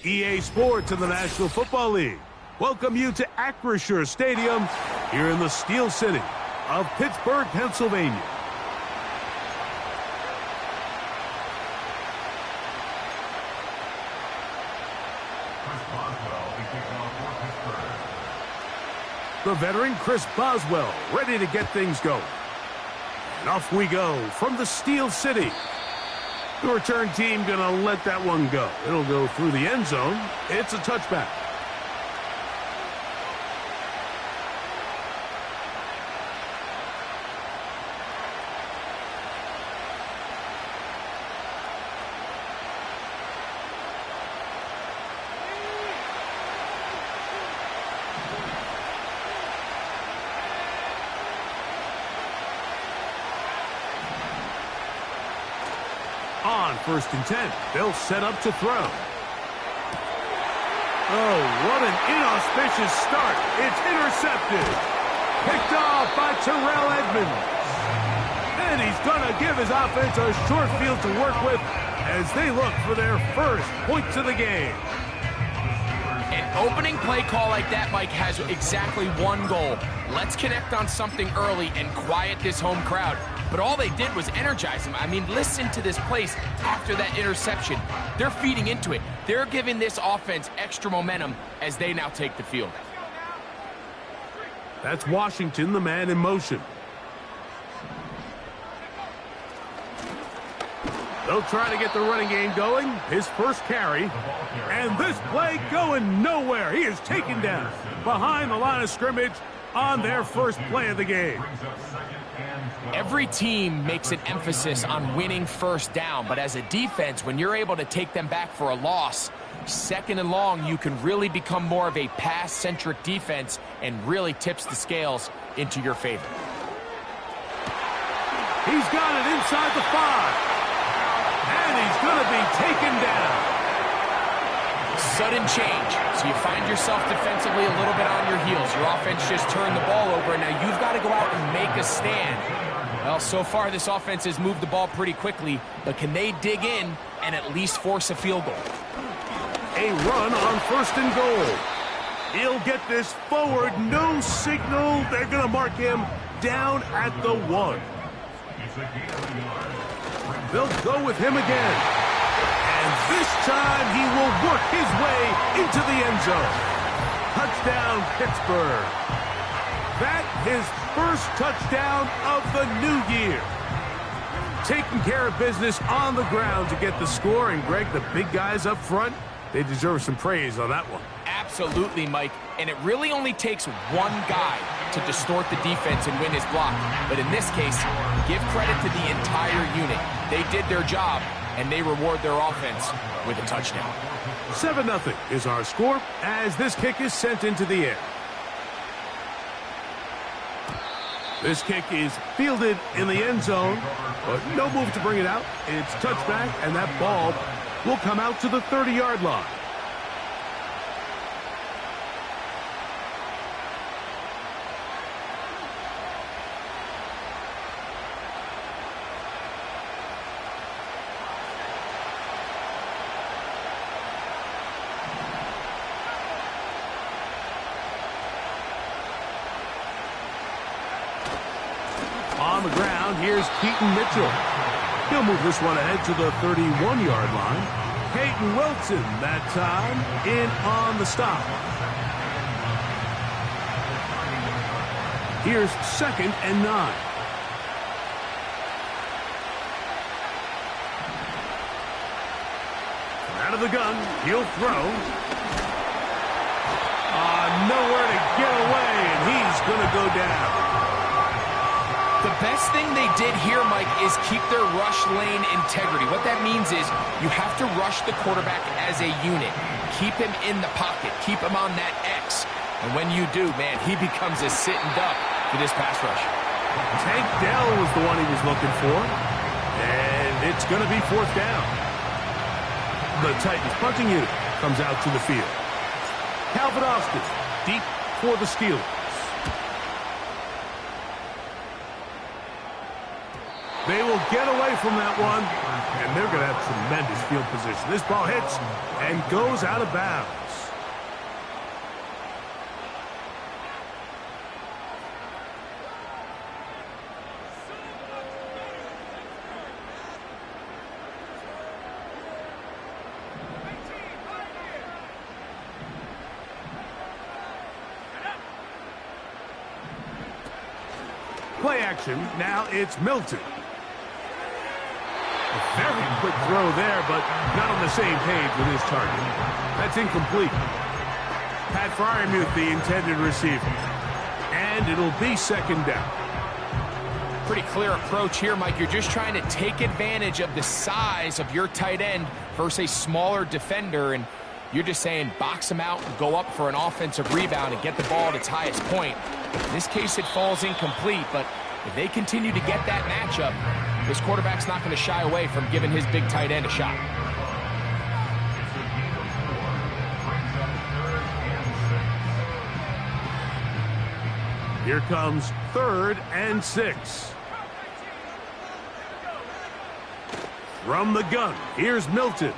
EA Sports and the National Football League welcome you to Acrisure Stadium here in the Steel City of Pittsburgh, Pennsylvania. The veteran Chris Boswell ready to get things going. And off we go from the Steel City. The return team going to let that one go. It'll go through the end zone. It's a touchback. On 1st and 10, they'll set up to throw. Oh, what an inauspicious start. It's intercepted. Picked off by Terrell Edmonds. And he's going to give his offense a short field to work with as they look for their first points of the game. An opening play call like that, Mike, has exactly one goal. Let's connect on something early and quiet this home crowd. But all they did was energize them. I mean, listen to this place after that interception. They're feeding into it. They're giving this offense extra momentum as they now take the field. That's Washington, the man in motion. They'll try to get the running game going. His first carry. And this play going nowhere. He is taken down behind the line of scrimmage on their first play of the game. Every team makes an emphasis on winning first down, but as a defense, when you're able to take them back for a loss, 2nd and long, you can really become more of a pass-centric defense and really tips the scales into your favor. He's got it inside the 5. And he's going to be taken down. Sudden change. So you find yourself defensively a little bit on your heels. Your offense just turned the ball over, and now you've got to go out and make a stand. Well, so far this offense has moved the ball pretty quickly, but can they dig in and at least force a field goal? A run on 1st and goal. He'll get this forward. No signal. They're going to mark him down at the 1. They'll go with him again. And this time he will work his way into the end zone. Touchdown, Pittsburgh. That his first touchdown of the new year. Taking care of business on the ground to get the score. And, Greg, the big guys up front, they deserve some praise on that one. Absolutely, Mike. And it really only takes one guy to distort the defense and win his block. But in this case, give credit to the entire unit. They did their job, and they reward their offense with a touchdown. 7-0 is our score as this kick is sent into the air. This kick is fielded in the end zone, but no move to bring it out. It's touchback, and that ball will come out to the 30-yard line. On the ground, here's Keaton Mitchell. He'll move this one ahead to the 31-yard line. Peyton Wilson, that time, in on the stop. Here's 2nd and 9. Out of the gun, he'll throw. Nowhere to get away, and he's going to go down. The best thing they did here, Mike, is keep their rush lane integrity. What that means is you have to rush the quarterback as a unit. Keep him in the pocket. Keep him on that X. And when you do, man, he becomes a sitting duck for this pass rush. Tank Dell was the one he was looking for. And it's going to be 4th down. The Titans punting unit comes out to the field. Calvin Austin deep for the Steelers. They will get away from that one, and they're going to have tremendous field position. This ball hits and goes out of bounds. Play action. Now it's Milton. A very quick throw there, but not on the same page with his target. That's incomplete. Pat Freiermuth, the intended receiver. And it'll be second down. Pretty clear approach here, Mike. You're just trying to take advantage of the size of your tight end versus a smaller defender, and you're just saying box him out and go up for an offensive rebound and get the ball at its highest point. In this case, it falls incomplete, but if they continue to get that matchup, this quarterback's not going to shy away from giving his big tight end a shot. Here comes 3rd and 6. From the gun, here's Milton.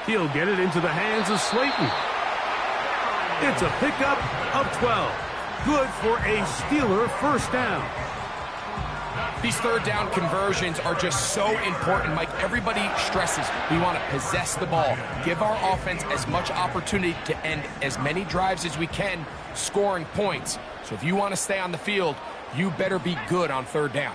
He'll get it into the hands of Slayton. It's a pickup of 12. Good for a Steeler first down. These third down conversions are just so important, Mike. Everybody stresses we want to possess the ball, give our offense as much opportunity to end as many drives as we can, scoring points. So if you want to stay on the field, you better be good on third down.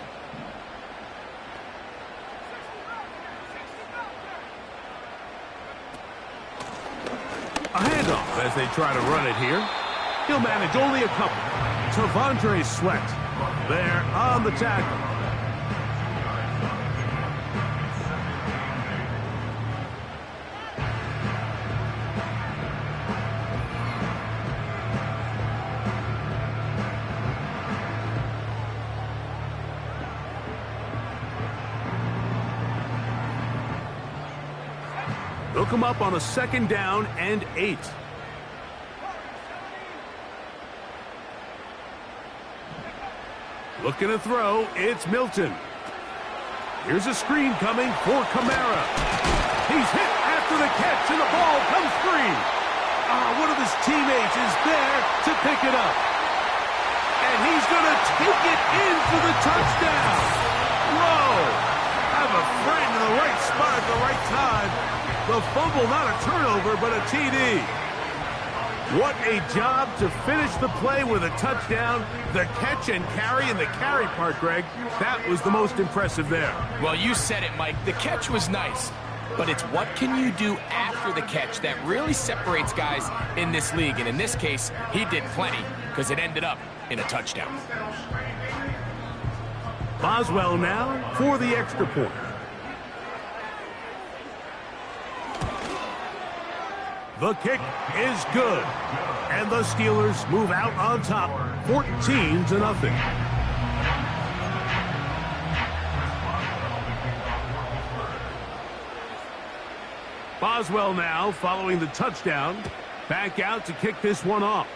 A handoff as they try to run it here. He'll manage only a couple. T'Vondre Sweat there on the tackle. They'll come up on a 2nd down and 8. Looking to throw, it's Milton. Here's a screen coming for Kamara. He's hit after the catch, and the ball comes free. One of his teammates is there to pick it up. And he's going to take it in for the touchdown. Whoa! Have a friend in the right spot at the right time. The fumble, not a turnover, but a TD. What a job to finish the play with a touchdown. The catch and carry, and the carry part, Greg, that was the most impressive there. Well, you said it, Mike. The catch was nice, but it's what can you do after the catch that really separates guys in this league. And in this case, he did plenty because it ended up in a touchdown. Boswell now for the extra point. The kick is good. And the Steelers move out on top, 14-0. Boswell now following the touchdown. Back out to kick this one off.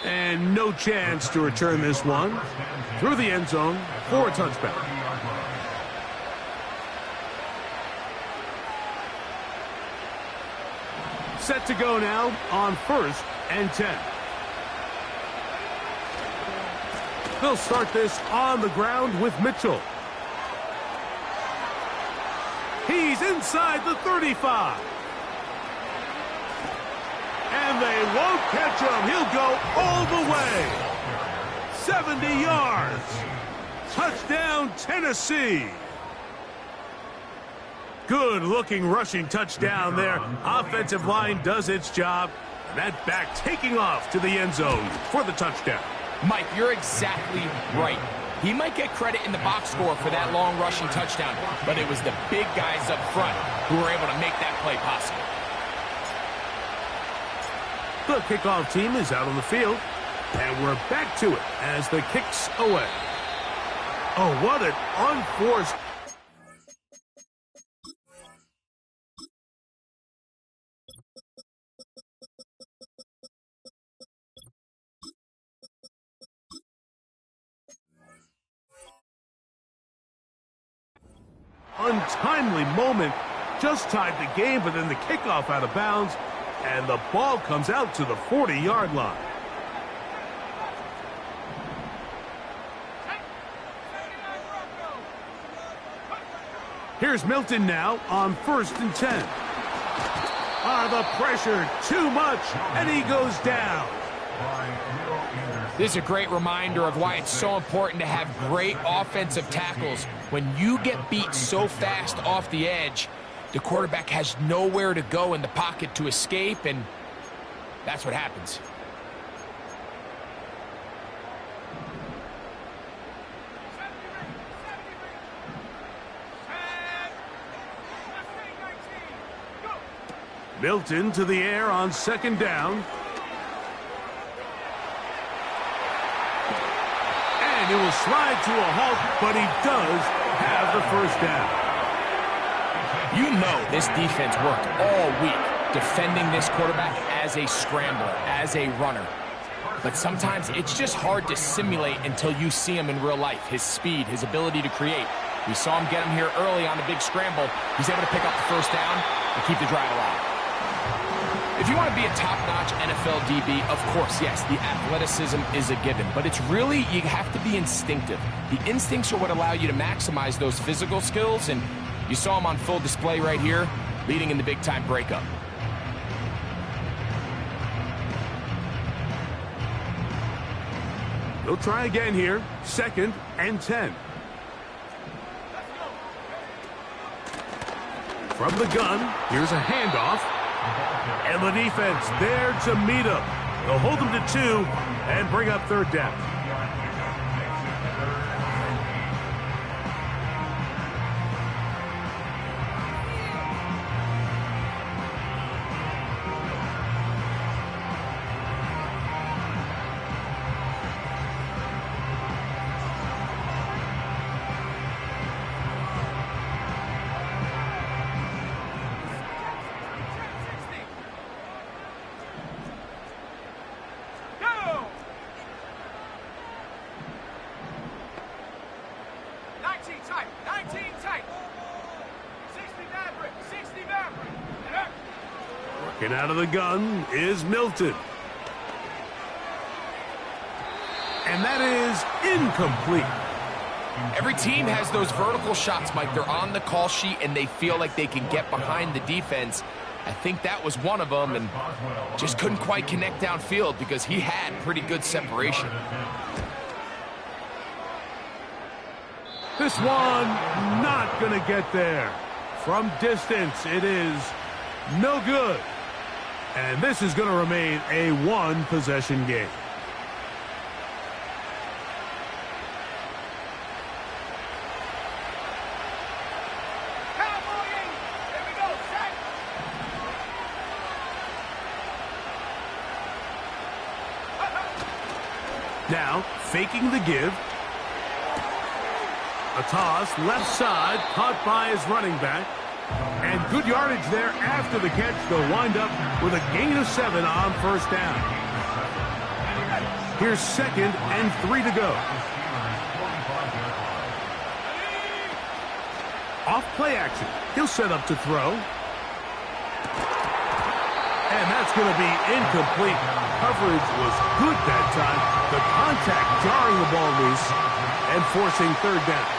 And no chance to return this one through the end zone for a touchback. Set to go now on 1st and 10. They'll start this on the ground with Mitchell. He's inside the 35. And they won't catch him. He'll go all the way. 70 yards. Touchdown, Tennessee. Good-looking rushing touchdown there. Offensive line does its job. And that back taking off to the end zone for the touchdown. Mike, you're exactly right. He might get credit in the box score for that long rushing touchdown, but it was the big guys up front who were able to make that play possible. The kickoff team is out on the field, and we're back to it as the kick's away. Oh, what an unforced... untimely moment just tied the game, but then the kickoff out of bounds, and the ball comes out to the 40-yard line. Here's Milton now on 1st and 10. The pressure, too much, and he goes down. This is a great reminder of why it's so important to have great offensive tackles. When you get beat so fast off the edge, the quarterback has nowhere to go in the pocket to escape, and that's what happens. Milton to the air on 2nd down. And it will slide to a halt, but he does have the 1st down. You know this defense worked all week defending this quarterback as a scrambler, as a runner. But sometimes it's just hard to simulate until you see him in real life. His speed, his ability to create. We saw him get him here early on the big scramble. He's able to pick up the 1st down and keep the drive alive. If you want to be a top-notch NFL DB, of course, yes, the athleticism is a given. But it's really, you have to be instinctive. The instincts are what allow you to maximize those physical skills, and you saw him on full display right here, leading in the big-time breakup. They'll try again here, 2nd and 10. From the gun, here's a handoff. And the defense there to meet him. They'll hold him to 2 and bring up 3rd down. Working out of the gun is Milton. And that is incomplete. Every team has those vertical shots, Mike. They're on the call sheet, and they feel like they can get behind the defense. I think that was one of them, and just couldn't quite connect downfield because he had pretty good separation. This one not going to get there. From distance, it is no good. And this is going to remain a one-possession game. Now, faking the give. A toss, left side, caught by his running back. And good yardage there after the catch. They'll wind up with a gain of 7 on 1st down. Here's 2nd and 3 to go. Off play action. He'll set up to throw. And that's going to be incomplete. Coverage was good that time. The contact jarring the ball loose and forcing 3rd down.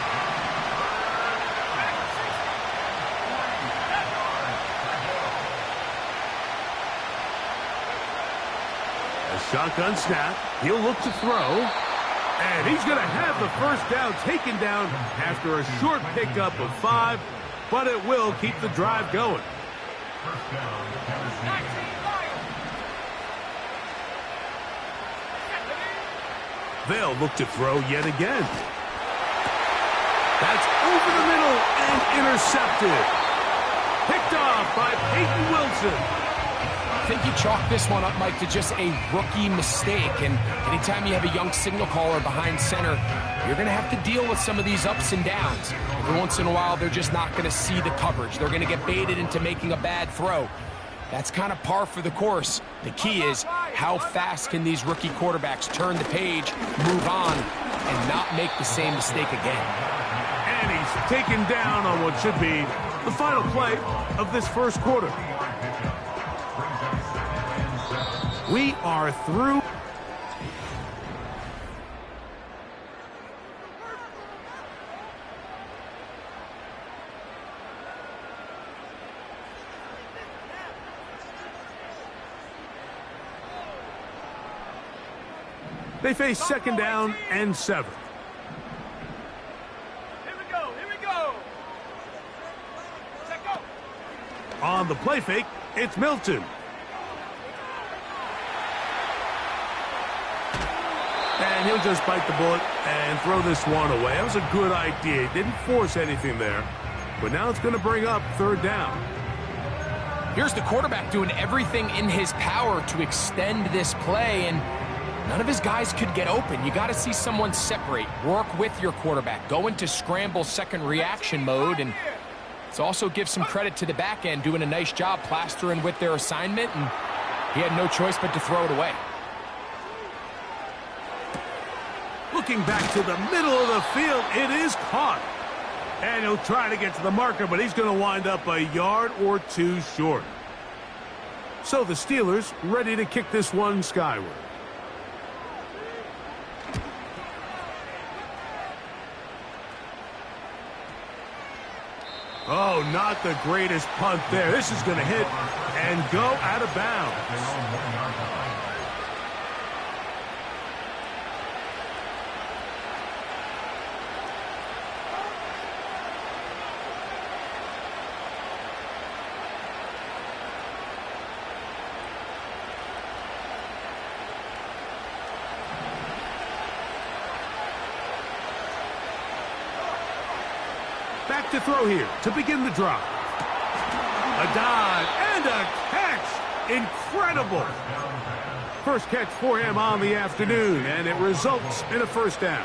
Shotgun snap. He'll look to throw. And he's going to have the 1st down taken down after a short pickup of 5. But it will keep the drive going. They'll look to throw yet again. That's over the middle and intercepted. Picked off by Peyton Wilson. I think you chalk this one up, Mike, to just a rookie mistake. And anytime you have a young signal caller behind center, you're going to have to deal with some of these ups and downs. Every once in a while, they're just not going to see the coverage. They're going to get baited into making a bad throw. That's kind of par for the course. The key is how fast can these rookie quarterbacks turn the page, move on, and not make the same mistake again. And he he's taken down on what should be the final play of this first quarter. We are through. They face second down and 7. Here we go. Set go. On the play fake, it's Milton. And he'll just bite the bullet and throw this one away. That was a good idea. He didn't force anything there. But now it's going to bring up third down. Here's the quarterback doing everything in his power to extend this play, and none of his guys could get open. You got to see someone separate, work with your quarterback, go into scramble second reaction mode, and it's also give some credit to the back end doing a nice job plastering with their assignment, and he had no choice but to throw it away. Looking back to the middle of the field, it is caught. And he'll try to get to the marker, but he's going to wind up a yard or two short. So the Steelers ready to kick this one skyward. Oh, not the greatest punt there. This is going to hit and go out of bounds. Back to throw here to begin the drive. A dive and a catch. Incredible. First catch for him on the afternoon, and it results in a first down.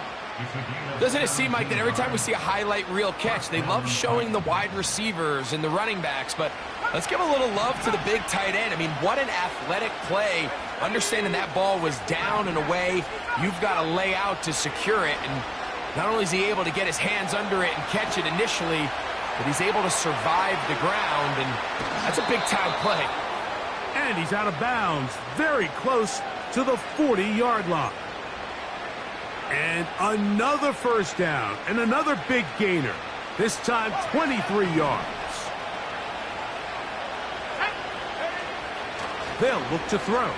Doesn't it seem like that every time we see a highlight reel catch, they love showing the wide receivers and the running backs, but let's give a little love to the big tight end. I mean, what an athletic play. Understanding that ball was down and away, you've got to lay out to secure it, and not only is he able to get his hands under it and catch it initially, but he's able to survive the ground, and that's a big-time play. And he's out of bounds, very close to the 40-yard line. And another first down, and another big gainer, this time 23 yards. They'll look to throw.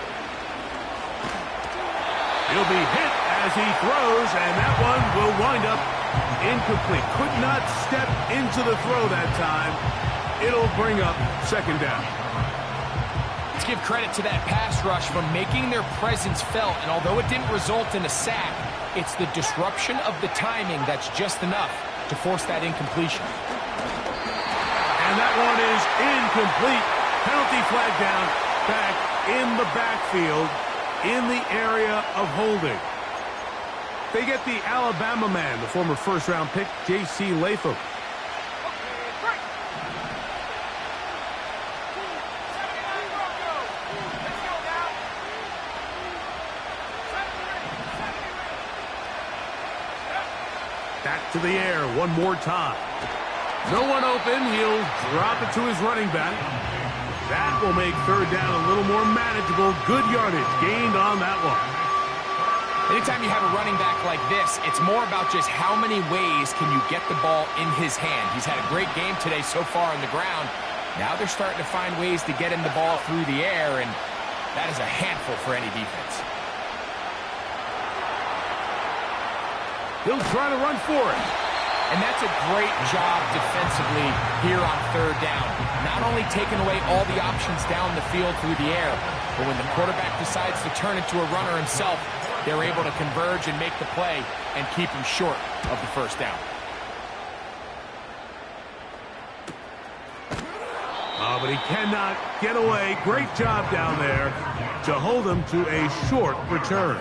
He'll be hit as he throws, and that one will wind up incomplete. Could not step into the throw that time. It'll bring up second down. Let's give credit to that pass rush for making their presence felt, and although it didn't result in a sack, it's the disruption of the timing that's just enough to force that incompletion. And that one is incomplete. Penalty flag down, back in the backfield, in the area of holding. They get the Alabama man, the former first-round pick, J.C. Latham. Back to the air one more time. No one open. He'll drop it to his running back. That will make third down a little more manageable. Good yardage gained on that one. Anytime you have a running back like this, it's more about just how many ways can you get the ball in his hand. He's had a great game today so far on the ground. Now they're starting to find ways to get him the ball through the air, and that is a handful for any defense. He'll try to run for it. And that's a great job defensively here on third down. Not only taking away all the options down the field through the air, but when the quarterback decides to turn into a runner himself, they're able to converge and make the play and keep him short of the first down. But he cannot get away. Great job down there to hold him to a short return.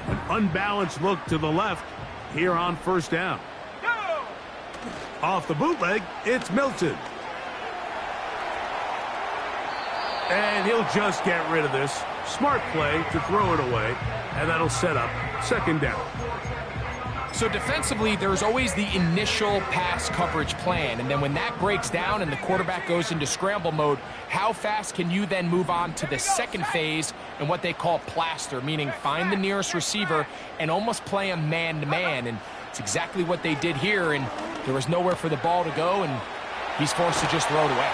An unbalanced look to the left here on first down. Off the bootleg, it's Milton. And he'll just get rid of this. Smart play to throw it away, and that'll set up second down. So defensively, there's always the initial pass coverage plan, and then when that breaks down and the quarterback goes into scramble mode, how fast can you then move on to the second phase and what they call plaster, meaning find the nearest receiver and almost play him man-to-man, and it's exactly what they did here, and there was nowhere for the ball to go, and he's forced to just throw it away.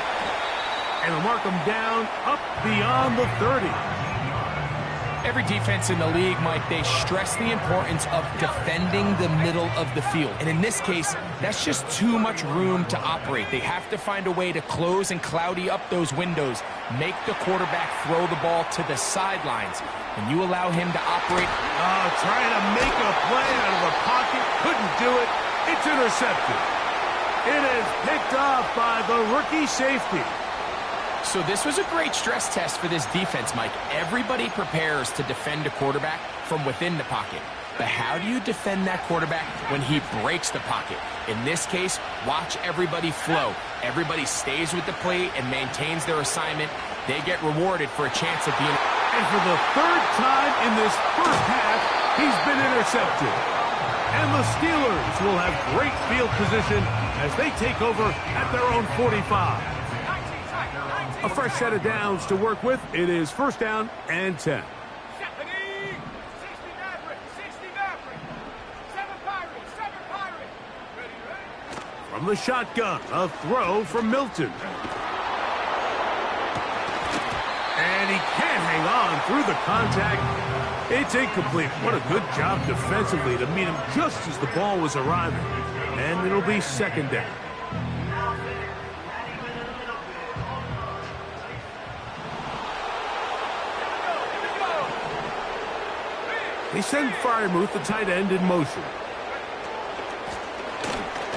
And they'll mark him down up beyond the 30. Every defense in the league, Mike, they stress the importance of defending the middle of the field. And in this case, that's just too much room to operate. They have to find a way to close and cloudy up those windows, make the quarterback throw the ball to the sidelines, and you allow him to operate. Trying to make a play out of the pocket, couldn't do it. It's intercepted. It is picked off by the rookie safety. So this was a great stress test for this defense, Mike. Everybody prepares to defend a quarterback from within the pocket. But how do you defend that quarterback when he breaks the pocket? In this case, watch everybody flow. Everybody stays with the play and maintains their assignment. They get rewarded for a chance at the end. And for the third time in this first half, he's been intercepted. And the Steelers will have great field position as they take over at their own 45. A fresh set of downs to work with. It is first down and 10. From the shotgun, a throw from Milton. And he can't hang on through the contact. It's incomplete. What a good job defensively to meet him just as the ball was arriving. And it'll be second down. They send Freiermuth, the tight end, in motion.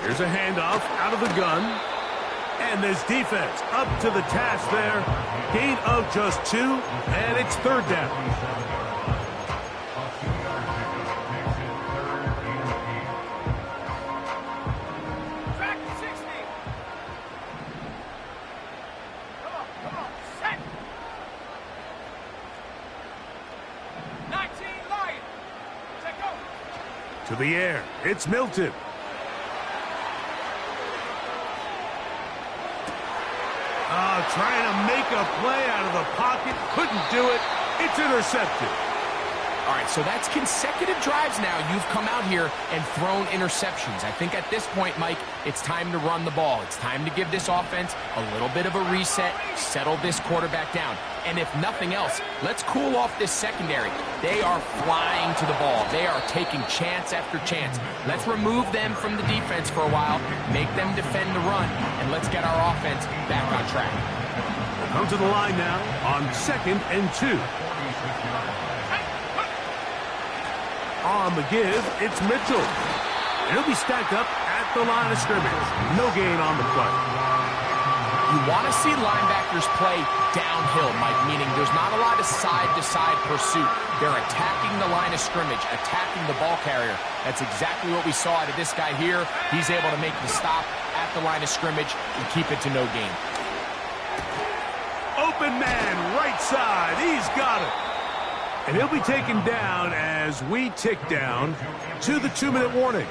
Here's a handoff out of the gun. And this defense up to the task there. Gain of just 2, and it's third down. Track 60. Come on, set. 19 line. Check go. To the air, it's Milton. Trying to make a play out of the pocket. Couldn't do it. It's intercepted. All right, so that's consecutive drives now. You've come out here and thrown interceptions. I think at this point, Mike, it's time to run the ball. It's time to give this offense a little bit of a reset, settle this quarterback down. And if nothing else, let's cool off this secondary. They are flying to the ball. They are taking chance after chance. Let's remove them from the defense for a while, make them defend the run, and let's get our offense back on track. We'll come to the line now on 2nd and 2. On the give, it's Mitchell. He'll be stacked up at the line of scrimmage. No gain on the play. You want to see linebackers play downhill, Mike, meaning there's not a lot of side-to-side pursuit. They're attacking the line of scrimmage, attacking the ball carrier. That's exactly what we saw out of this guy here. He's able to make the stop at the line of scrimmage and keep it to no gain. Open man, right side. He's got it. And he'll be taken down as we tick down to the 2-minute warning.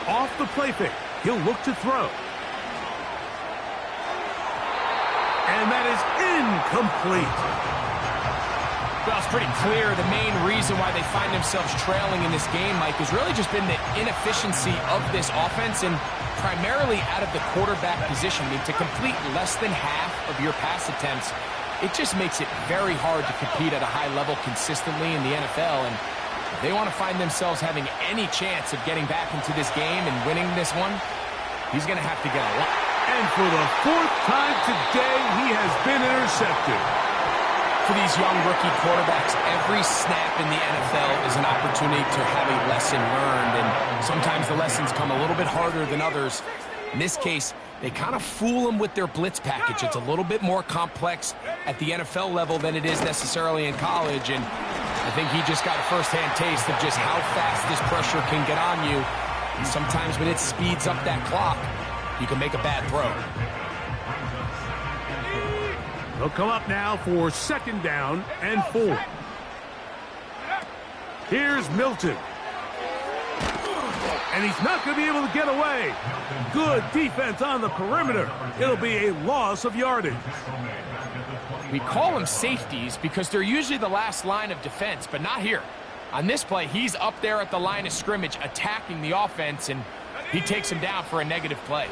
Off the play fake. He'll look to throw. And that is incomplete. Well, it's pretty clear the main reason why they find themselves trailing in this game, Mike, has really just been the inefficiency of this offense and primarily out of the quarterback position. I mean, to complete less than half of your pass attempts, it just makes it very hard to compete at a high level consistently in the NFL. And if they want to find themselves having any chance of getting back into this game and winning this one, he's going to have to get a lot. And for the 4th time today, he has been intercepted. For these young rookie quarterbacks, every snap in the NFL is an opportunity to have a lesson learned, and sometimes the lessons come a little bit harder than others. In this case, they kind of fool them with their blitz package. It's a little bit more complex at the NFL level than it is necessarily in college, and I think he just got a first-hand taste of just how fast this pressure can get on you. And sometimes when it speeds up that clock, you can make a bad throw. They'll come up now for 2nd down and 4. Here's Milton. And he's not going to be able to get away. Good defense on the perimeter. It'll be a loss of yardage. We call them safeties because they're usually the last line of defense, but not here. On this play, he's up there at the line of scrimmage attacking the offense, and he takes him down for a negative play.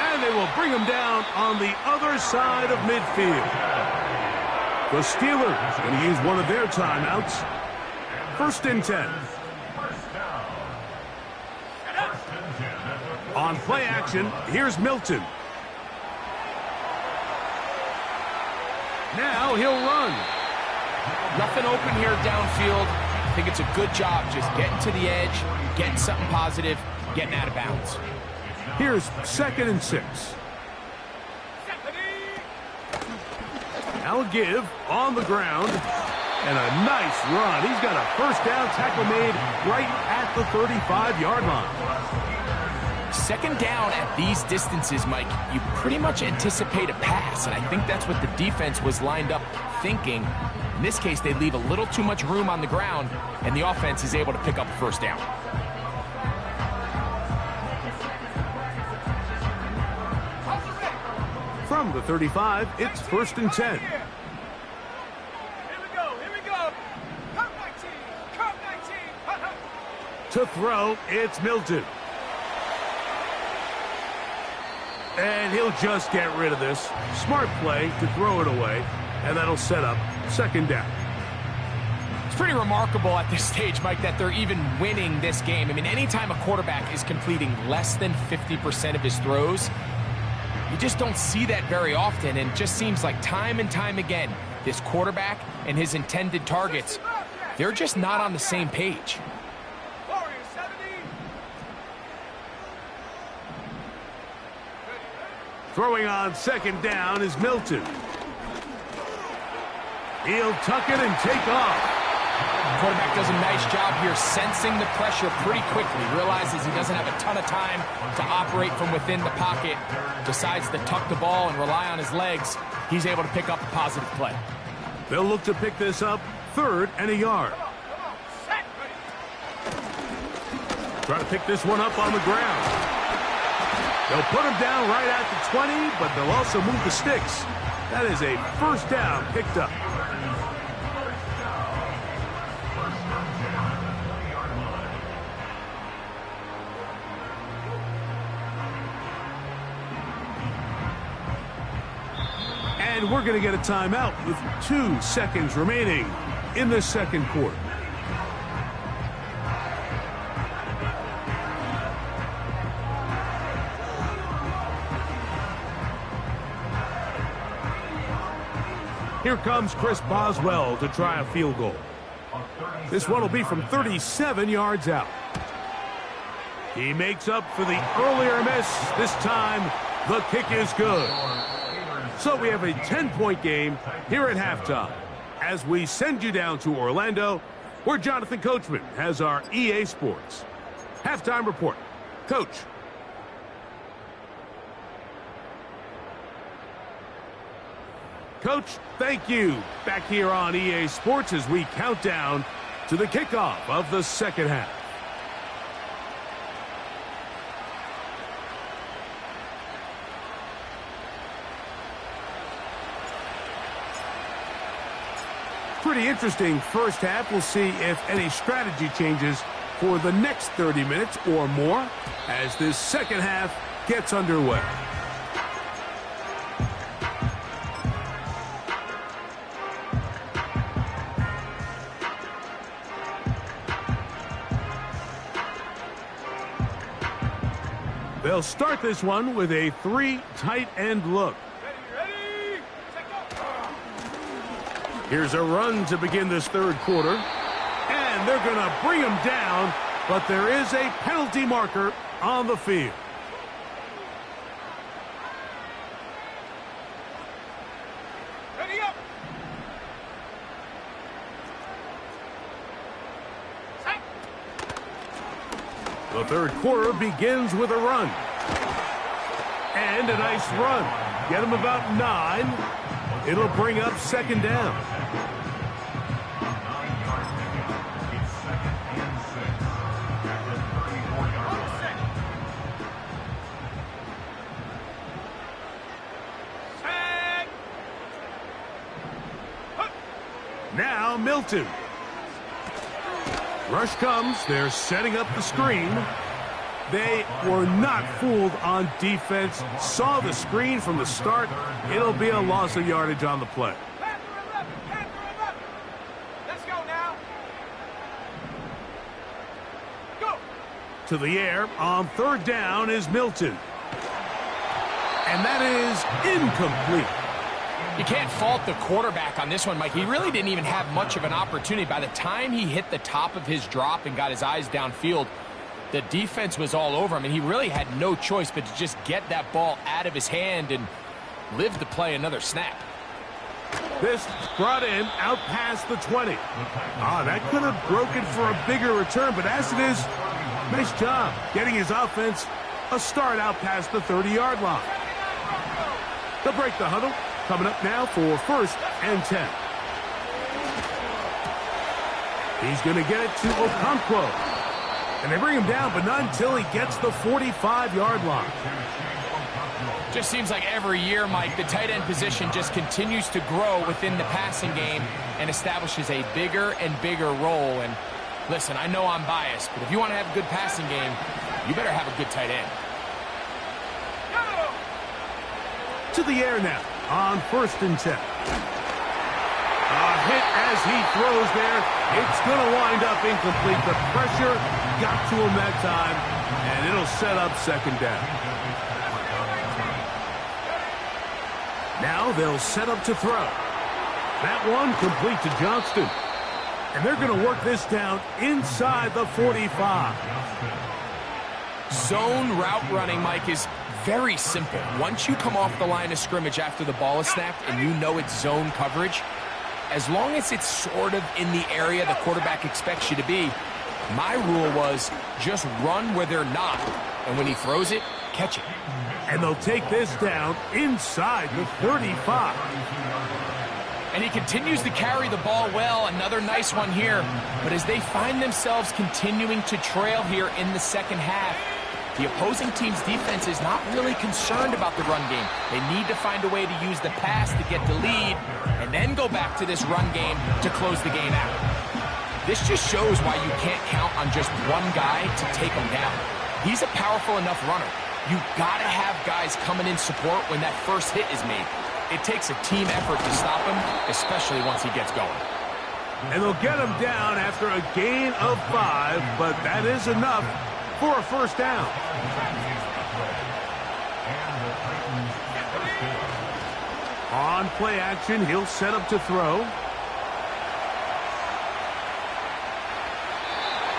And they will bring him down on the other side of midfield. The Steelers going to use one of their timeouts. 1st and 10. On play action, here's Milton. Now he'll run. Nothing open here downfield. I think it's a good job just getting to the edge, getting something positive, getting out of bounds. Here's 2nd and 6. Now a give on the ground. And a nice run. He's got a 1st down tackle made right at the 35-yard line. 2nd down at these distances, Mike, you pretty much anticipate a pass, and I think that's what the defense was lined up thinking. In this case, they leave a little too much room on the ground, and the offense is able to pick up a 1st down. From the 35, it's 1st and 10. Here we go. Come 19. To throw, it's Milton. And he'll just get rid of this. Smart play to throw it away, and that'll set up 2nd down. It's pretty remarkable at this stage, Mike, that they're even winning this game. I mean, anytime a quarterback is completing less than 50% of his throws, you just don't see that very often, and it just seems like time and time again, this quarterback and his intended targets, they're just not on the same page. Throwing on 2nd down is Milton. He'll tuck it and take off. Quarterback does a nice job here sensing the pressure pretty quickly. Realizes he doesn't have a ton of time to operate from within the pocket. Decides to tuck the ball and rely on his legs. He's able to pick up a positive play. They'll look to pick this up 3rd and a yard. Try to pick this one up on the ground. They'll put him down right at the 20, but they'll also move the sticks. That is a 1st down picked up. And we're going to get a timeout with 2 seconds remaining in the 2nd quarter. Here comes Chris Boswell to try a field goal. This one will be from 37 yards out. He makes up for the earlier miss. This time, the kick is good. So we have a 10-point game here at halftime as we send you down to Orlando, where Jonathan Coachman has our EA Sports halftime report. Coach. Coach, thank you. Back here on EA Sports as we count down to the kickoff of the 2nd half. Pretty interesting 1st half. We'll see if any strategy changes for the next 30 minutes or more as this 2nd half gets underway. They'll start this one with a 3 tight end look. Ready, Here's a run to begin this 3rd quarter. And they're going to bring him down, but there is a penalty marker on the field. The third quarter begins with a run. And a nice run. Get him about 9. It'll bring up second down. Now Milton. Rush comes. They're setting up the screen. They were not fooled on defense. Saw the screen from the start. It'll be a loss of yardage on the play. Let's go now. Go. To the air on third down is Milton. And that is incomplete. You can't fault the quarterback on this one, Mike. He really didn't even have much of an opportunity. By the time he hit the top of his drop and got his eyes downfield, the defense was all over him, and he really had no choice but to just get that ball out of his hand and live to play another snap. This brought in out past the 20. That could have broken for a bigger return, but as it is, nice job getting his offense a start out past the 30-yard line. They'll break the huddle. Coming up now for first and 10. He's going to get it to Okonkwo. And they bring him down, but not until he gets the 45-yard line. Just seems like every year, Mike, the tight end position just continues to grow within the passing game and establishes a bigger and bigger role. And listen, I know I'm biased, but if you want to have a good passing game, you better have a good tight end. To the air now on first and 10. A hit as he throws there. It's going to wind up incomplete. The pressure got to him that time, and it'll set up second down. Now they'll set up to throw. That one complete to Johnston. And they're going to work this down inside the 45. Zone route running, Mike, is very simple. Once you come off the line of scrimmage after the ball is snapped and you know it's zone coverage, as long as it's sort of in the area the quarterback expects you to be, my rule was just run where they're not. And when he throws it, catch it. And they'll take this down inside the 35. And he continues to carry the ball well. Another nice one here. But as they find themselves continuing to trail here in the second half, the opposing team's defense is not really concerned about the run game. They need to find a way to use the pass to get the lead and then go back to this run game to close the game out. This just shows why you can't count on just one guy to take him down. He's a powerful enough runner. You've got to have guys coming in support when that first hit is made. It takes a team effort to stop him, especially once he gets going. And they'll get him down after a gain of 5, but that is enough for a first down. On play action, he'll set up to throw.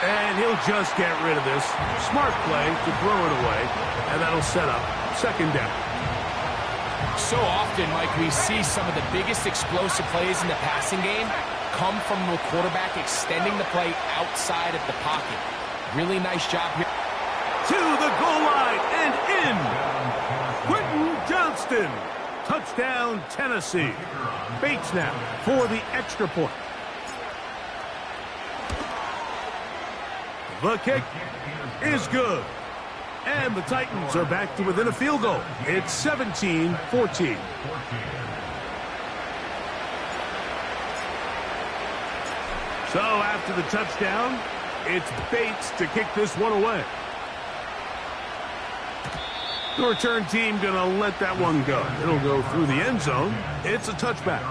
And he'll just get rid of this. Smart play to throw it away, and that'll set up second down. So often, Mike, we see some of the biggest explosive plays in the passing game come from the quarterback extending the play outside of the pocket. Really nice job here. To the goal line and in. Quentin Johnston. Touchdown, Tennessee. Bates now for the extra point. The kick is good. And the Titans are back to within a field goal. It's 17-14. So after the touchdown, it's Bates to kick this one away. The return team going to let that one go. It'll go through the end zone. It's a touchback.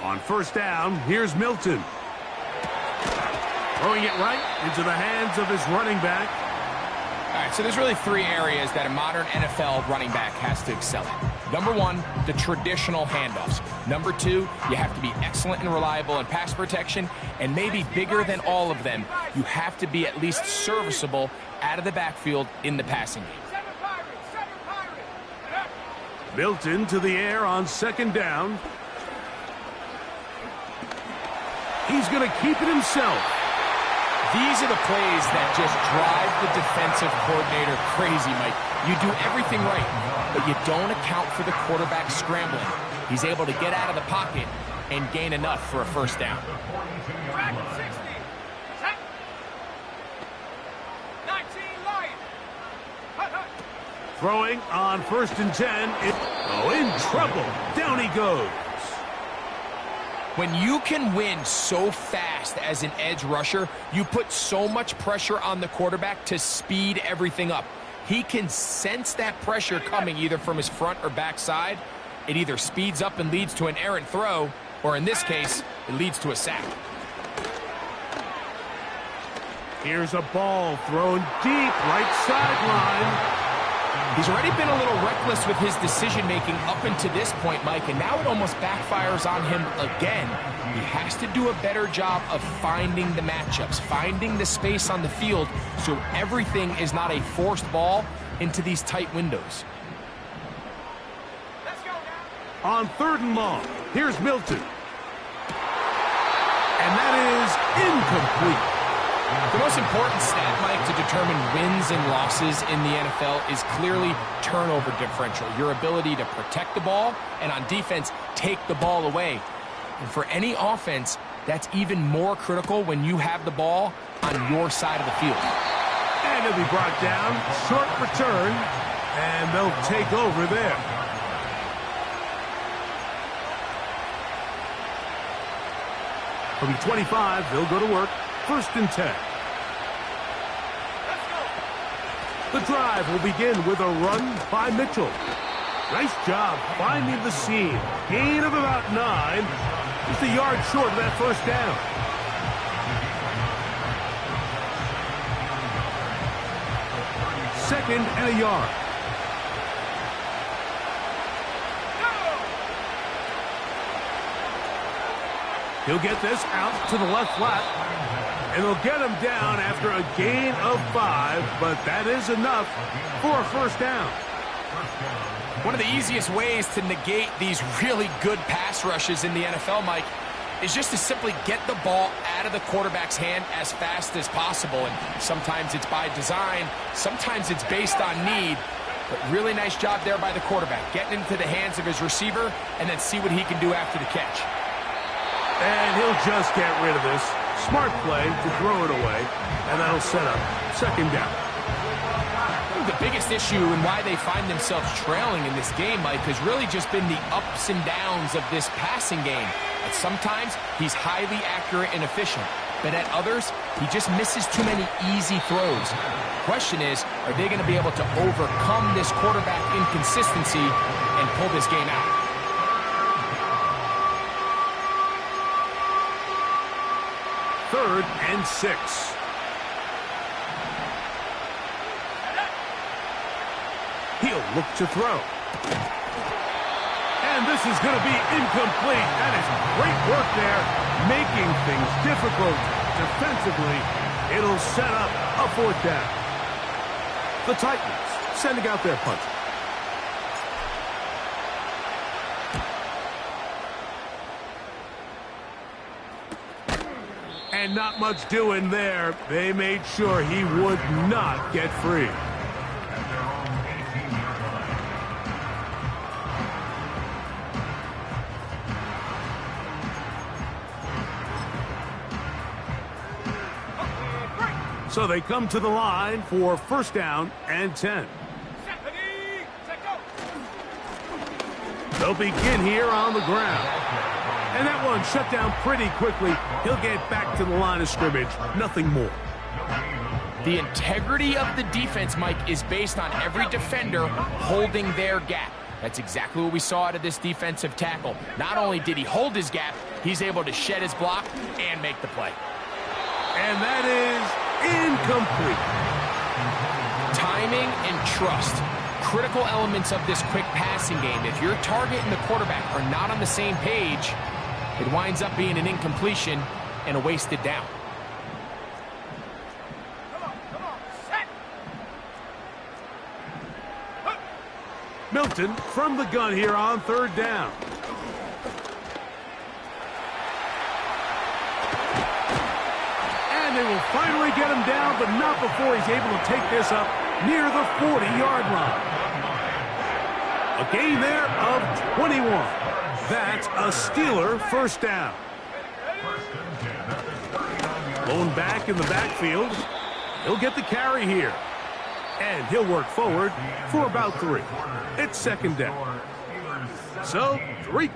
On first down, here's Milton. Throwing it right into the hands of his running back. All right, so there's really three areas that a modern NFL running back has to excel in. Number one, the traditional handoffs. Number two, you have to be excellent and reliable in pass protection. And maybe bigger than all of them, you have to be at least serviceable out of the backfield in the passing game. Milton to the air on second down. He's going to keep it himself. These are the plays that just drive the defensive coordinator crazy, Mike. You do everything right, but you don't account for the quarterback scrambling. He's able to get out of the pocket and gain enough for a first down. Throwing on 1st and 10. In trouble. Down he goes. When you can win so fast as an edge rusher, you put so much pressure on the quarterback to speed everything up. He can sense that pressure coming either from his front or back side. It either speeds up and leads to an errant throw, or in this case, it leads to a sack. Here's a ball thrown deep, right sideline. He's already been a little reckless with his decision-making up until this point, Mike, and now it almost backfires on him again. He has to do a better job of finding the matchups, finding the space on the field so everything is not a forced ball into these tight windows. Let's go now. On 3rd and long, here's Milton. And that is incomplete. The most important stat, Mike, to determine wins and losses in the NFL is clearly turnover differential, your ability to protect the ball and on defense, take the ball away. And for any offense, that's even more critical when you have the ball on your side of the field. And it'll be brought down, short return, and they'll take over there. From the 25, they'll go to work. 1st and 10. The drive will begin with a run by Mitchell. Nice job finding the seam. Gain of about 9. Just a yard short of that first down. Second and a yard. He'll get this out to the left flat. And they'll get him down after a gain of 5, but that is enough for a first down. One of the easiest ways to negate these really good pass rushes in the NFL, Mike, is just to simply get the ball out of the quarterback's hand as fast as possible. And sometimes it's by design, sometimes it's based on need. But really nice job there by the quarterback, getting into the hands of his receiver and then see what he can do after the catch. And he'll just get rid of this. Smart play to throw it away, and that'll set up second down. The biggest issue and why they find themselves trailing in this game, Mike, has really just been the ups and downs of this passing game. At sometimes, he's highly accurate and efficient, but at others, he just misses too many easy throws. The question is, are they going to be able to overcome this quarterback inconsistency and pull this game out? 3rd and 6. He'll look to throw. And this is going to be incomplete. That is great work there, making things difficult defensively. It'll set up a 4th down. The Titans sending out their punter. And not much doing there. They made sure he would not get free. So they come to the line for first down and 10. They'll begin here on the ground. And that one shut down pretty quickly. He'll get back to the line of scrimmage. Nothing more. The integrity of the defense, Mike, is based on every defender holding their gap. That's exactly what we saw out of this defensive tackle. Not only did he hold his gap, he's able to shed his block and make the play. And that is incomplete. Timing and trust. Critical elements of this quick passing game. If your target and the quarterback are not on the same page, it winds up being an incompletion and a wasted down. Milton from the gun here on third down. And they will finally get him down, but not before he's able to take this up near the 40-yard line. A gain there of 21. That's a Steeler first down. Lone back in the backfield. He'll get the carry here. And he'll work forward for about 3. It's second down. So, 3.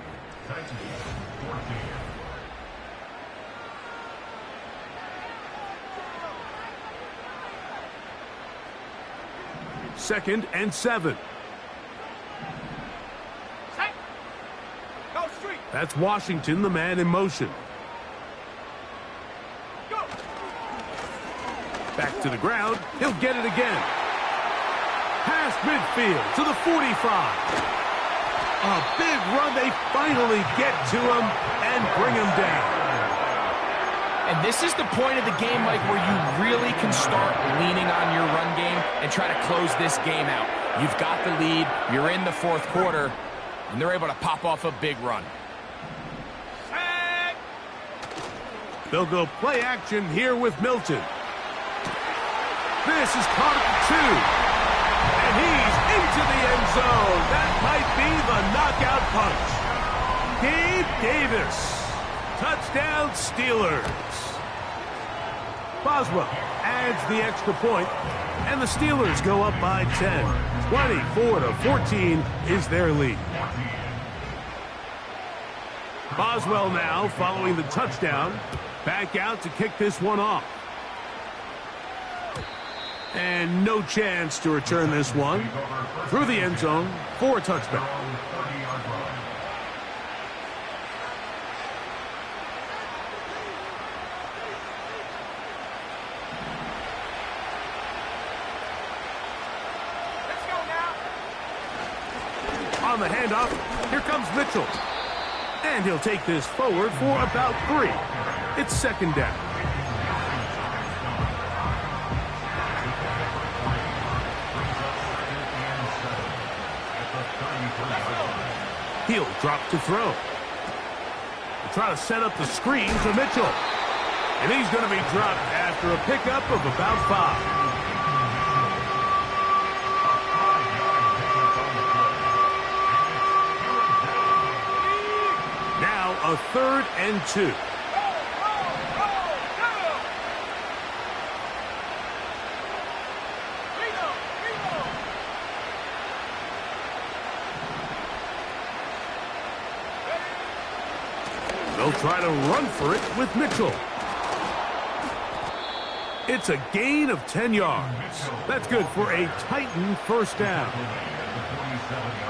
Second and 7. Go street. That's Washington, the man in motion. Go. Back to the ground. He'll get it again. Past midfield to the 45. A big run. They finally get to him and bring him down. And this is the point of the game, Mike, where you really can start leaning on your run game and try to close this game out. You've got the lead. You're in the fourth quarter, and they're able to pop off a big run. They'll go play action here with Milton. This is caught at the 2. And he's into the end zone. That might be the knockout punch. Gabe Davis. Touchdown Steelers. Boswell adds the extra point, and the Steelers go up by 10. 24-14 is their lead. Boswell now following the touchdown. Back out to kick this one off. And no chance to return this one through the end zone for a touchback. Let's go now. On the handoff, here comes Mitchell. And he'll take this forward for about 3. It's second down. He'll drop to throw. He'll try to set up the screen to Mitchell. And he's going to be dropped after a pickup of about 5. Now a 3rd and 2. They'll try to run for it with Mitchell. It's a gain of 10 yards. That's good for a Titan first down.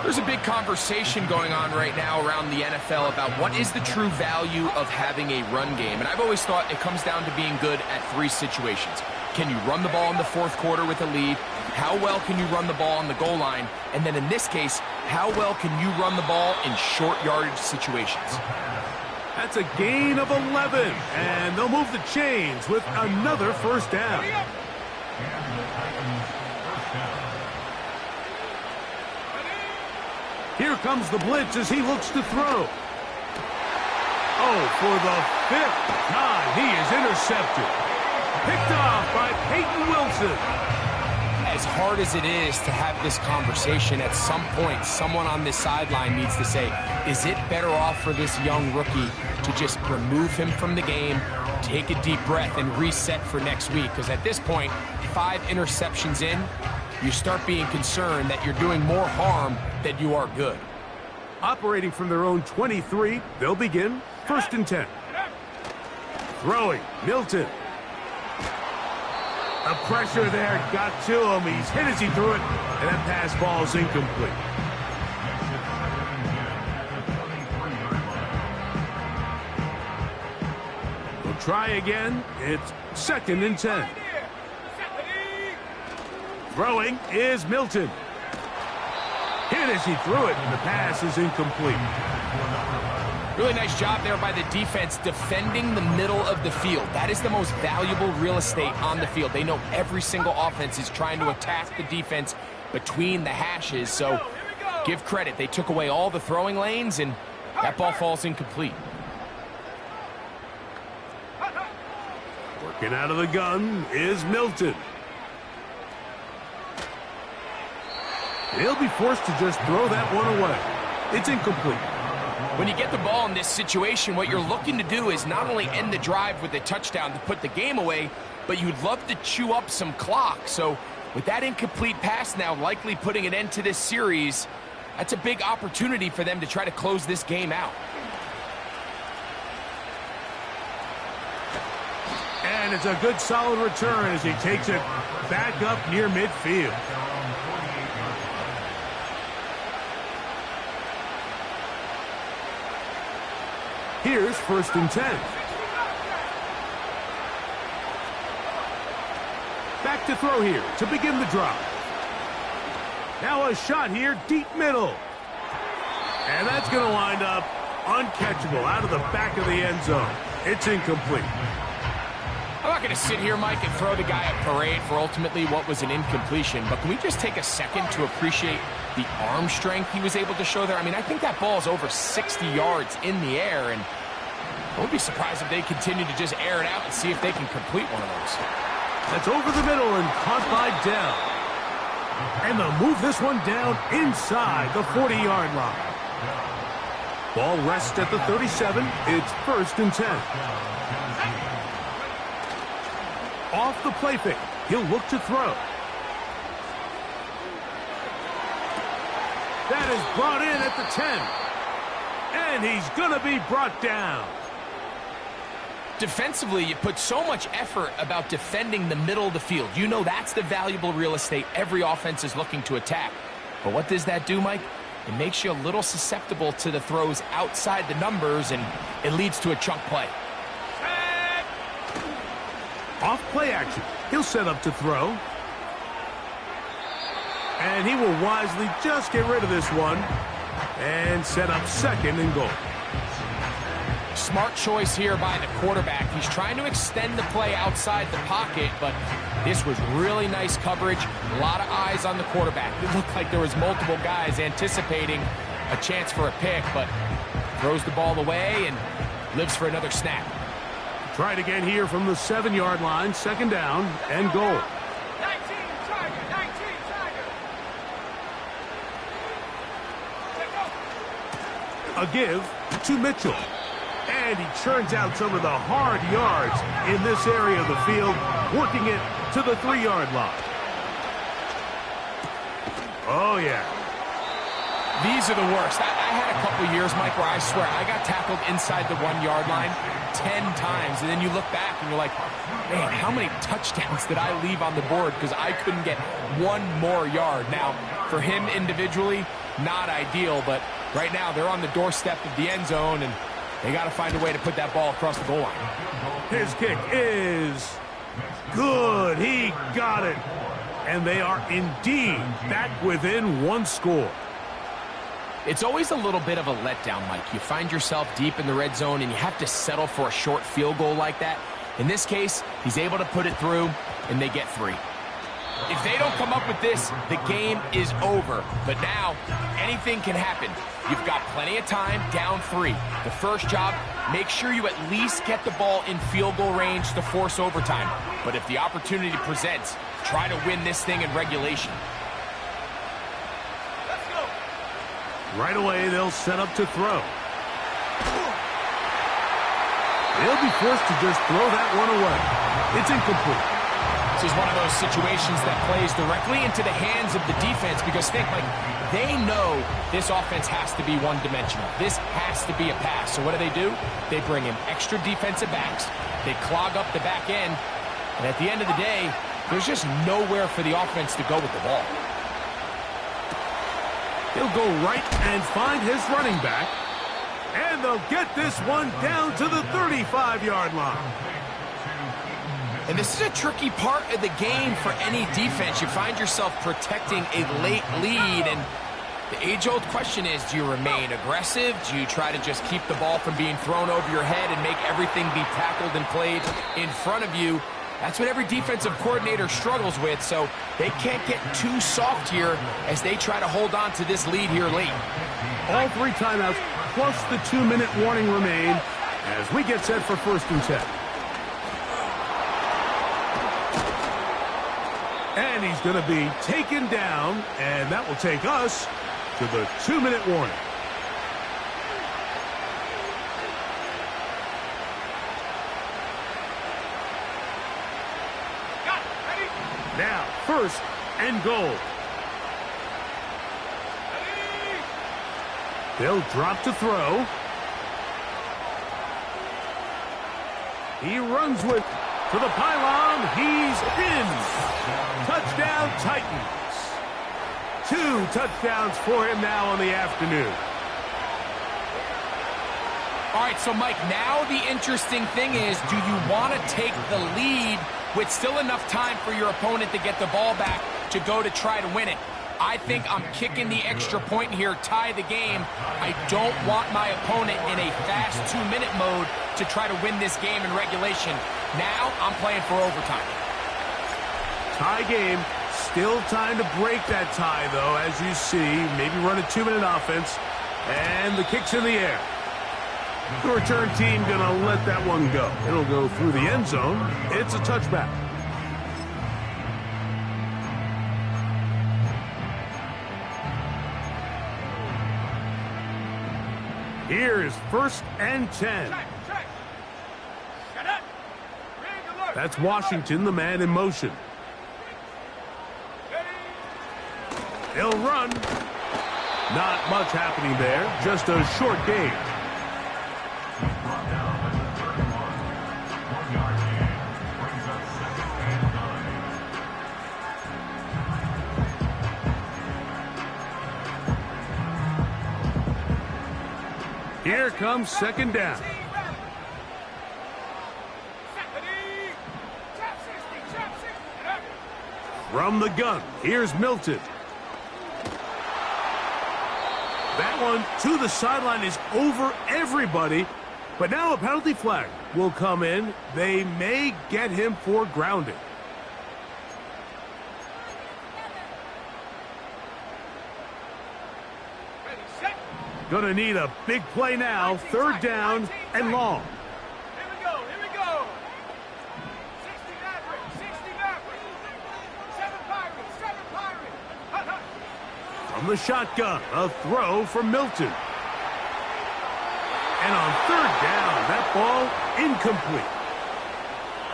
There's a big conversation going on right now around the NFL about what is the true value of having a run game. And I've always thought it comes down to being good at 3 situations. Can you run the ball in the fourth quarter with a lead? How well can you run the ball on the goal line? And then in this case, how well can you run the ball in short yardage situations? That's a gain of 11, and they'll move the chains with another first down. Here comes the blitz as he looks to throw. Oh, for the 5th time, he is intercepted. Picked off by Peyton Wilson. As hard as it is to have this conversation, at some point, someone on this sideline needs to say, is it better off for this young rookie to just remove him from the game, take a deep breath, and reset for next week? Because at this point, 5 interceptions in, you start being concerned that you're doing more harm than you are good. Operating from their own 23, they'll begin 1st and 10. Throwing, Milton. The pressure there got to him. He's hit as he threw it, and that pass ball's incomplete. We'll try again. It's 2nd and 10. Throwing is Milton. Hit as he threw it, and the pass is incomplete. Really nice job there by the defense defending the middle of the field. That is the most valuable real estate on the field. They know every single offense is trying to attack the defense between the hashes. So give credit. They took away all the throwing lanes, and that ball falls incomplete. Working out of the gun is Milton. He'll be forced to just throw that one away. It's incomplete. When you get the ball in this situation, what you're looking to do is not only end the drive with a touchdown to put the game away, but you'd love to chew up some clock. So with that incomplete pass now likely putting an end to this series, that's a big opportunity for them to try to close this game out. And it's a good solid return as he takes it back up near midfield. Here's 1st and 10. Back to throw here to begin the drive. Now a shot here, deep middle. And that's going to wind up uncatchable out of the back of the end zone. It's incomplete. I'm not going to sit here, Mike, and throw the guy a parade for ultimately what was an incompletion, but can we just take a second to appreciate the arm strength he was able to show there? I mean, I think that ball is over 60 yards in the air, and I wouldn't be surprised if they continue to just air it out and see if they can complete one of those. That's over the middle and caught by Dell. And they'll move this one down inside the 40-yard line. Ball rests at the 37. It's 1st and 10. Off the play fake. He'll look to throw. That is brought in at the 10. And he's going to be brought down. Defensively, you put so much effort about defending the middle of the field. You know that's the valuable real estate every offense is looking to attack. But what does that do, Mike? It makes you a little susceptible to the throws outside the numbers, and it leads to a chunk play. Off play action. He'll set up to throw. And he will wisely just get rid of this one and set up 2nd and goal. Smart choice here by the quarterback. He's trying to extend the play outside the pocket, but this was really nice coverage. A lot of eyes on the quarterback. It looked like there was multiple guys anticipating a chance for a pick, but throws the ball away and lives for another snap. Try it again here from the 7-yard line. 2nd down and goal. 19 Tiger, 19 Tiger. A give to Mitchell. And he churns out some of the hard yards in this area of the field, working it to the 3-yard line. Oh, yeah. These are the worst. I had a couple years, Mike, where I swear I got tackled inside the 1-yard line 10 times. And then you look back and you're like, man, how many touchdowns did I leave on the board because I couldn't get one more yard? Now, for him individually, not ideal, but right now they're on the doorstep of the end zone, and they got to find a way to put that ball across the goal line. His kick is good. He got it. And they are indeed back within 1 score. It's always a little bit of a letdown, Mike. You find yourself deep in the red zone, and you have to settle for a short field goal like that. In this case, he's able to put it through, and they get 3. If they don't come up with this, the game is over. But now, anything can happen. You've got plenty of time, down 3. The first job, make sure you at least get the ball in field goal range to force overtime. But if the opportunity presents, try to win this thing in regulation. Let's go. Right away, they'll set up to throw. They'll be forced to just throw that one away. It's incomplete. This is one of those situations that plays directly into the hands of the defense, because think, like, they know this offense has to be one-dimensional. This has to be a pass. So what do? They bring in extra defensive backs. They clog up the back end. And at the end of the day, there's just nowhere for the offense to go with the ball. He'll go right and find his running back. And they'll get this one down to the 35-yard line. And this is a tricky part of the game for any defense. You find yourself protecting a late lead, and the age-old question is, do you remain aggressive? Do you try to just keep the ball from being thrown over your head and make everything be tackled and played in front of you? That's what every defensive coordinator struggles with, so they can't get too soft here as they try to hold on to this lead here late. All 3 timeouts plus the 2-minute warning remain as we get set for 1st and 10. And he's going to be taken down, and that will take us to the 2-minute warning. Now, 1st and goal. They'll drop to throw. He runs with to the pylon. He's in. Touchdown, Titans. 2 touchdowns for him now on the afternoon. All right, so Mike, now the interesting thing is, do you want to take the lead with still enough time for your opponent to get the ball back to go to try to win it? I think I'm kicking the extra point here, tie the game. I don't want my opponent in a fast 2-minute mode to try to win this game in regulation. Now I'm playing for overtime. Tie game. Still time to break that tie, though, as you see. Maybe run a 2-minute offense. And the kick's in the air. The return team going to let that one go. It'll go through the end zone. It's a touchback. Here is 1st and 10. That's Washington, the man in motion. They'll run. Not much happening there. Just a short gain. Here comes 2nd down. From the gun, here's Milton. That one to the sideline is over everybody. But now a penalty flag will come in. They may get him for grounding. Gonna need a big play now. 3rd down and long. Here we go, here we go. 60 Mavericks, 60 Mavericks. 7 Pirates, 7 Pirates. Hut, hut. From the shotgun, a throw from Milton. And on 3rd down, that ball incomplete.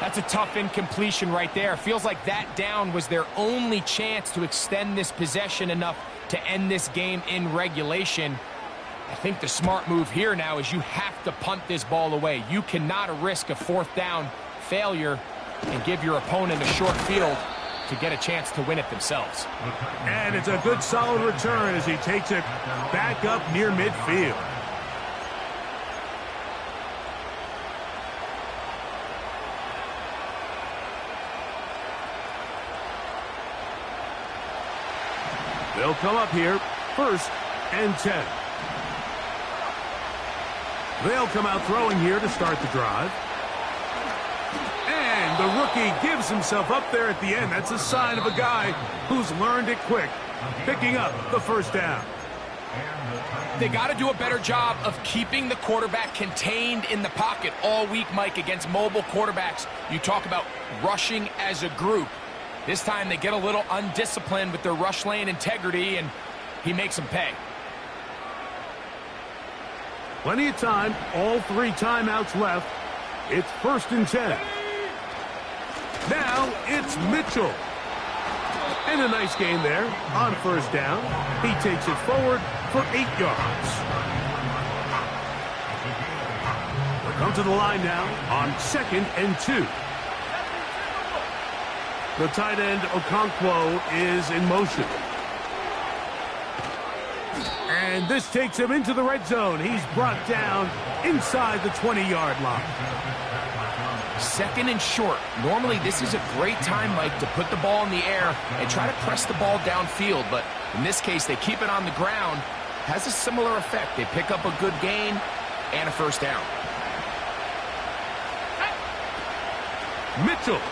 That's a tough incompletion right there. Feels like that down was their only chance to extend this possession enough to end this game in regulation. I think the smart move here now is you have to punt this ball away. You cannot risk a 4th down failure and give your opponent a short field to get a chance to win it themselves. And it's a good solid return as he takes it back up near midfield. They'll come up here, 1st and 10. They'll come out throwing here to start the drive. And the rookie gives himself up there at the end. That's a sign of a guy who's learned it quick, picking up the 1st down. They got to do a better job of keeping the quarterback contained in the pocket all week, Mike, against mobile quarterbacks. You talk about rushing as a group. This time they get a little undisciplined with their rush lane integrity, and he makes them pay. Plenty of time, all 3 timeouts left. It's 1st and 10. Now it's Mitchell. And a nice gain there on 1st down. He takes it forward for 8 yards. We'll come to the line now on 2nd and 2. The tight end Okonkwo is in motion. And this takes him into the red zone. He's brought down inside the 20-yard line. 2nd and short. Normally, this is a great time, Mike, to put the ball in the air and try to press the ball downfield. But in this case, they keep it on the ground. Has a similar effect. They pick up a good gain and a first down. Mitchell.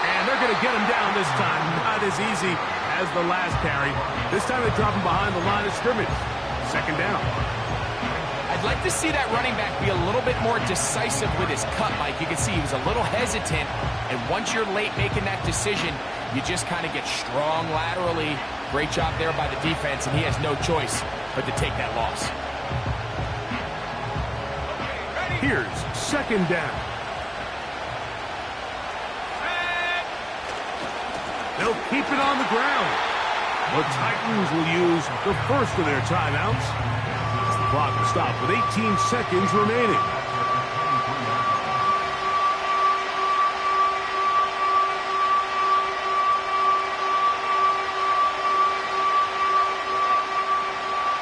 And they're going to get him down this time. Not as easy as the last carry. This time they drop him behind the line of scrimmage. 2nd down. I'd like to see that running back be a little bit more decisive with his cut, Mike. You can see he was a little hesitant, and once you're late making that decision, you just kind of get strong laterally. Great job there by the defense, and he has no choice but to take that loss. Here's 2nd down. They'll keep it on the ground. The Titans will use the first of their timeouts. The clock will stop with 18 seconds remaining.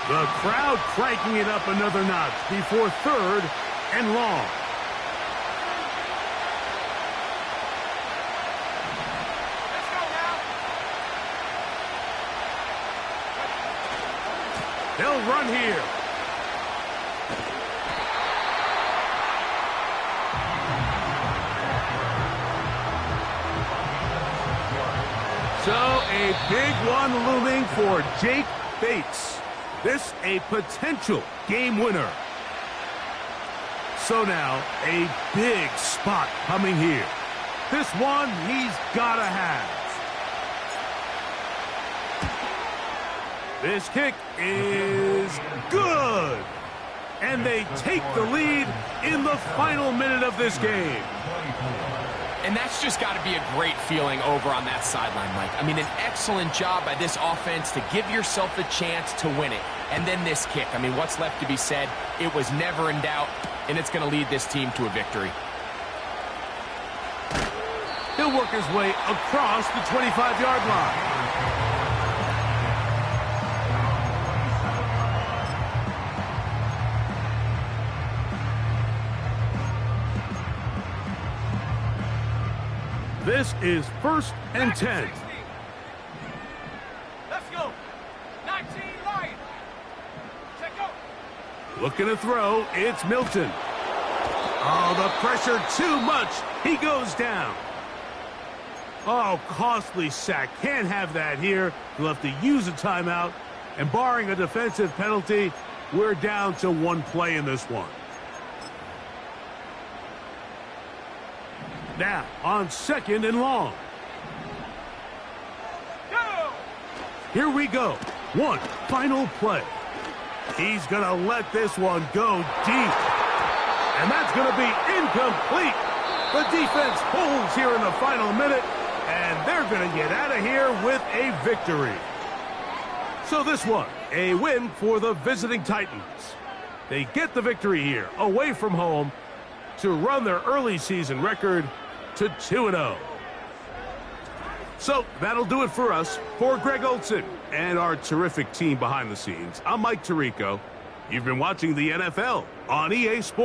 The crowd cranking it up another notch before 3rd and long. They'll run here. So a big one looming for Jake Bates. This a potential game winner. So now a big spot coming here. This one he's gotta have. This kick is good. And they take the lead in the final minute of this game. And that's just got to be a great feeling over on that sideline, Mike. I mean, an excellent job by this offense to give yourself a chance to win it. And then this kick. I mean, what's left to be said? It was never in doubt, and it's going to lead this team to a victory. He'll work his way across the 25-yard line. This is 1st and 10. Let's go. 19 Lions. Check out. Looking to throw. It's Milton. Oh, the pressure too much. He goes down. Oh, costly sack. Can't have that here. He'll have to use a timeout. And barring a defensive penalty, we're down to 1 play in this one. Now, on 2nd and long. Go. Here we go. One final play. He's going to let this one go deep. And that's going to be incomplete. The defense holds here in the final minute, and they're going to get out of here with a victory. So this one, a win for the visiting Titans. They get the victory here, away from home, to run their early season record to 2-0. So that'll do it for us. For Greg Olsen and our terrific team behind the scenes, I'm Mike Tirico. You've been watching the NFL on EA Sports.